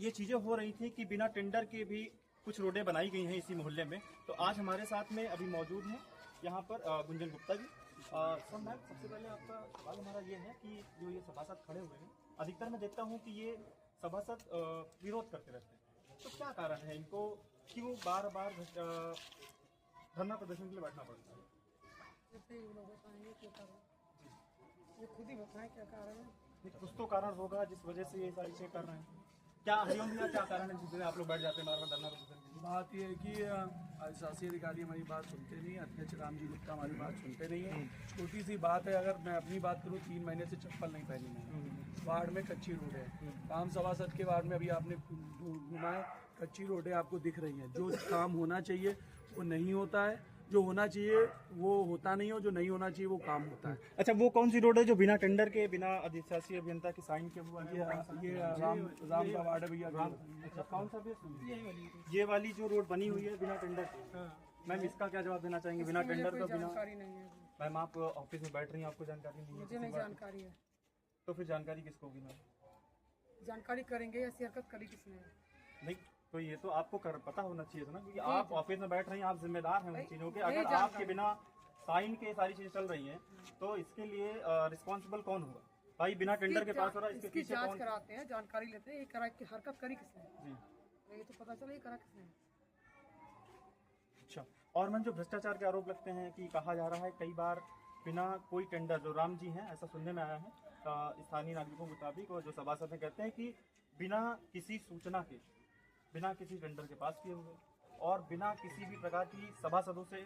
ये चीजें हो रही थी कि बिना टेंडर के भी कुछ रोडें बनाई गई हैं इसी मोहल्ले में। तो आज हमारे साथ में अभी मौजूद हैं यहाँ पर गुंजन गुप्ता जी। सर मैम, सबसे पहले आपका सवाल हमारा ये है कि जो ये सभासद खड़े हुए हैं, अधिकतर मैं देखता हूँ कि ये सभासद विरोध करते रहते हैं, तो क्या कारण है इनको, क्यों बार बार धरना प्रदर्शन के लिए बैठना पड़ता है? ये खुद ही बताएं क्या कारण है। कुछ तो कारण होगा जिस वजह से ये सारी चीजें कर रहे हैं। क्या हरिओम भैया, क्या कारण है जिस वजह आप लोग बैठ जाते हैं बार बार धरना प्रदर्शन के लिए? बात यह है कि शासी अधिकारी हमारी बात सुनते नहीं है, अध्यक्ष रामजी गुप्ता हमारी बात सुनते नहीं है। छोटी सी बात है, अगर मैं अपनी बात करूँ, 3 महीने से चप्पल नहीं पहनी मैं। वार्ड में कच्ची रोड है, काम सभासद के वार्ड में अभी आपने घुमा है, कच्ची रोड है, आपको दिख रही है। जो काम होना चाहिए वो नहीं होता है, जो होना चाहिए वो होता नहीं हो, जो नहीं होना चाहिए वो काम होता है। अच्छा, वो कौन सी रोड है जो बिना टेंडर के, बिना अधिशासी अभियंता के साइन के हुआ? ये राम का वार्ड है भैया। अच्छा, कौन सा? ये वाली जो रोड बनी हुई है बिना टेंडर के। मैम, इसका क्या जवाब देना चाहेंगे? बिना टेंडर तो बिना जानकारी नहीं है। मैम, आप ऑफिस में बैठ रही हैं, आपको जानकारी नहीं है? मुझे नहीं जानकारी है। तो फिर जानकारी किसको होगी मैम? जानकारी करेंगे, ऐसी हरकत करी किसने? नहीं, तो ये तो आपको पता होना चाहिए था ना, क्योंकि आप ऑफिस में बैठ रही हैं, आप जिम्मेदार हैं उन चीजों के। अगर आपके बिना साइन के सारी चीजें चल रही हैं तो इसके लिए रिस्पॉन्सिबल कौन होगा? भाई बिना टेंडर के पास हो रहा है, इसके पीछे जांच कौन? कराते हैं, जानकारी लेते हैं, ये करा की हरकत करी किसने? जी, ये तो पता चला ये करा किसने। अच्छा। और मैम, जो भ्रष्टाचार के आरोप लगते हैं कि कहा जा रहा है कई बार बिना कोई टेंडर, जो राम जी हैं ऐसा सुनने में आया है स्थानीय नागरिकों के मुताबिक, और जो सभासद हैं कहते हैं कि बिना किसी सूचना के, बिना किसी टेंडर के पास किए हुए और बिना किसी भी प्रकार की सभासदों से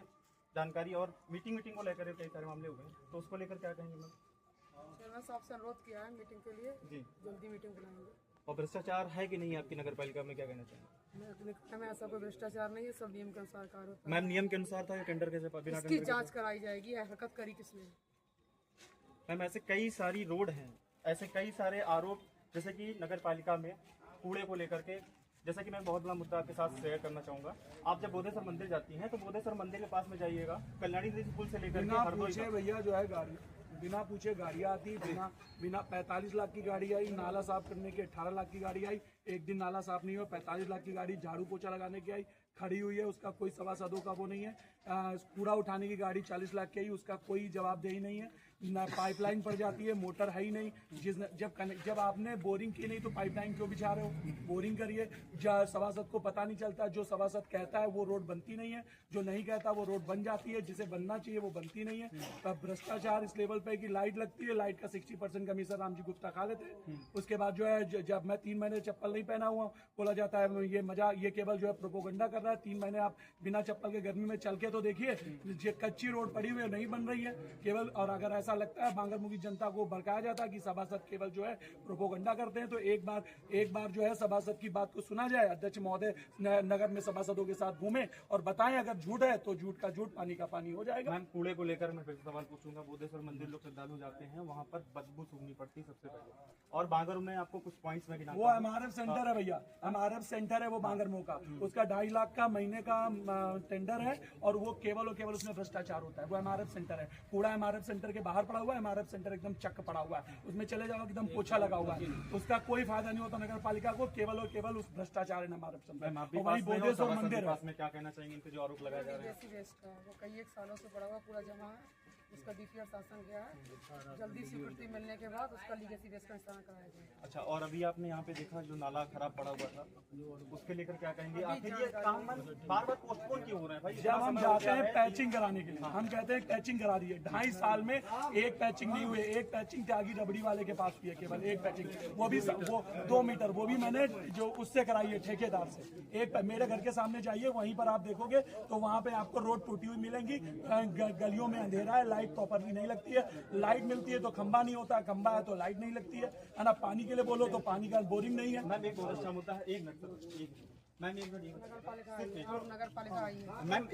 जानकारी, और मीटिंग को लेकर कई सारे मामले हुए, तो उसको लेकर क्या कहेंगे मैम? चेयरमैन साहब से अनुरोध किया है मीटिंग के लिए, जी, जल्दी मीटिंग बुलाएंगे। और भ्रष्टाचार है कि नहीं आपकी नगर पालिका में, क्या कहना चाहेंगे? मैं अपने कहने में ऐसा कोई भ्रष्टाचार नहीं है, सब नियम के अनुसार कार्य होता है। मैम, नियम के अनुसार था या टेंडर के बिना इसकी टेंडर जांच कराई जाएगी, हरकत करी किसने। मैम, ऐसे कई सारी रोड हैं, ऐसे कई सारे आरोप, जैसे कि नगर पालिका में कूड़े को लेकर के, जैसा कि मैं बहुत बड़ा मुद्दा आपके साथ शेयर करना चाहूंगा। आप जब बोधेश्वर मंदिर जाती हैं तो बोधेश्वर मंदिर के पास में जाइएगा, कल्याणी देवी पुल से लेकर के हरदोई तक। भैया जो है गाड़ी बिना पूछे गाड़ियाँ आती, बिना 45 लाख की गाड़ी आई, नाला साफ करने की 18 लाख की गाड़ी आई, एक दिन नाला साफ नहीं हुआ, 45 लाख की गाड़ी झाड़ू पोछा लगाने की आई, खड़ी हुई है, उसका कोई सभासदों का वो नहीं है। कूड़ा उठाने की गाड़ी 40 लाख की आई, उसका कोई जवाबदेही नहीं है। ना पाइपलाइन पड़ जाती है, मोटर है ही नहीं। जब आपने बोरिंग की नहीं तो पाइपलाइन क्यों बिछा रहे हो? बोरिंग करिए। सभासद को पता नहीं चलता, जो सभासद कहता है वो रोड बनती नहीं है, जो नहीं कहता वो रोड बन जाती है, जिसे बनना चाहिए वो बनती नहीं है। तब भ्रष्टाचार इस लेवल पे कि लाइट लगती है, लाइट का 60% कमीशन रामजी गुप्ता खा लेते हैं। उसके बाद जो है, जब मैं 3 महीने चप्पल नहीं पहना हुआ, बोला जाता है ये मजा, ये केवल जो है प्रोपोगंडा कर रहा है। 3 महीने आप बिना चप्पल के गर्मी में चल के तो देखिए, ये कच्ची रोड पड़ी हुई है, नहीं बन रही है केवल। और अगर ऐसा लगता है बांगरमुखी जनता को भड़काया जाता है कि सभासद केवल जो है प्रोपोगंडा करते हैं, तो एक बार जो है सभासद की बात को सुना जाए। अध्यक्ष महोदय नगर में सभासदों के साथ घूमे और बताएं, अगर झूठ है तो झूठ का झूठ, पानी का पानी हो जाएगा। मैम, कूड़े को लेकर मैं फिर से सवाल पूछूंगा। बोधेश्वर मंदिर लोग श्रद्धालु जाते हैं, वहाँ पर बदबू सूंघनी पड़ती सबसे पहले, और बांगर में आपको कुछ पॉइंट्स में गिना, वो MRF सेंटर है भैया, MRF सेंटर है वो बांगरमो का, उसका 2.5 लाख का महीने का टेंडर है, और वो केवल और केवल उसमें भ्रष्टाचार होता है। वो MRF सेंटर है, कूड़ा MRF सेंटर के बाहर पड़ा हुआ है, MRF सेंटर एकदम चक पड़ा हुआ है, उसमें चले जाओ एकदम पोछा लगा हुआ है, उसका कोई फायदा नहीं होता नगर पालिका को, केवल और केवल उस भ्रष्टाचार है MRF सेंटर। वही बोधेश्वर मंदिर में क्या कहना चाहेंगे इनके जो आरोप लगाए जा रहे हैं? वो कई एक सालों से पड़ा हुआ पूरा जमा है, उसका DPR शासन गया है, जल्दी स्वीकृति मिलने के बाद उसका लीगेसी बेस का निस्तारण कराया जाएगा। अच्छा, और अभी आपने यहाँ पे देखा जो नाला खराब पड़ा हुआ था, उसके लेकर क्या कहेंगे? आखिर ये काम बार पोस्टपोन क्यों हो रहे हैं भाई? जब हम जाते हैं पैचिंग कराने के लिए, हम कहते हैं पैचिंग करा दिए, 2.5 साल में एक पैचिंग नहीं हुए। एक पैचिंग त्यागी रबड़ी वाले के पास हुई है, केवल एक पैचिंग, वो भी वो 2 मीटर, वो भी मैंने जो उससे कराई है ठेकेदार से। एक मेरे घर के सामने जाइए, वहीं पर आप देखोगे तो वहां पे आपको रोड टूटी हुई मिलेंगी, गलियों में अंधेरा है, लाइट प्रॉपरली नहीं लगती है, लाइट मिलती है तो खंबा नहीं होता, खंबा है तो लाइट नहीं लगती है ना। पानी के लिए बोलो तो पानी का बोरिंग नहीं है। मैम, एक बहुत अच्छा मुद्दा है, एक मिनट मैम, एक मिनट, नगर पालिका आई है। मैम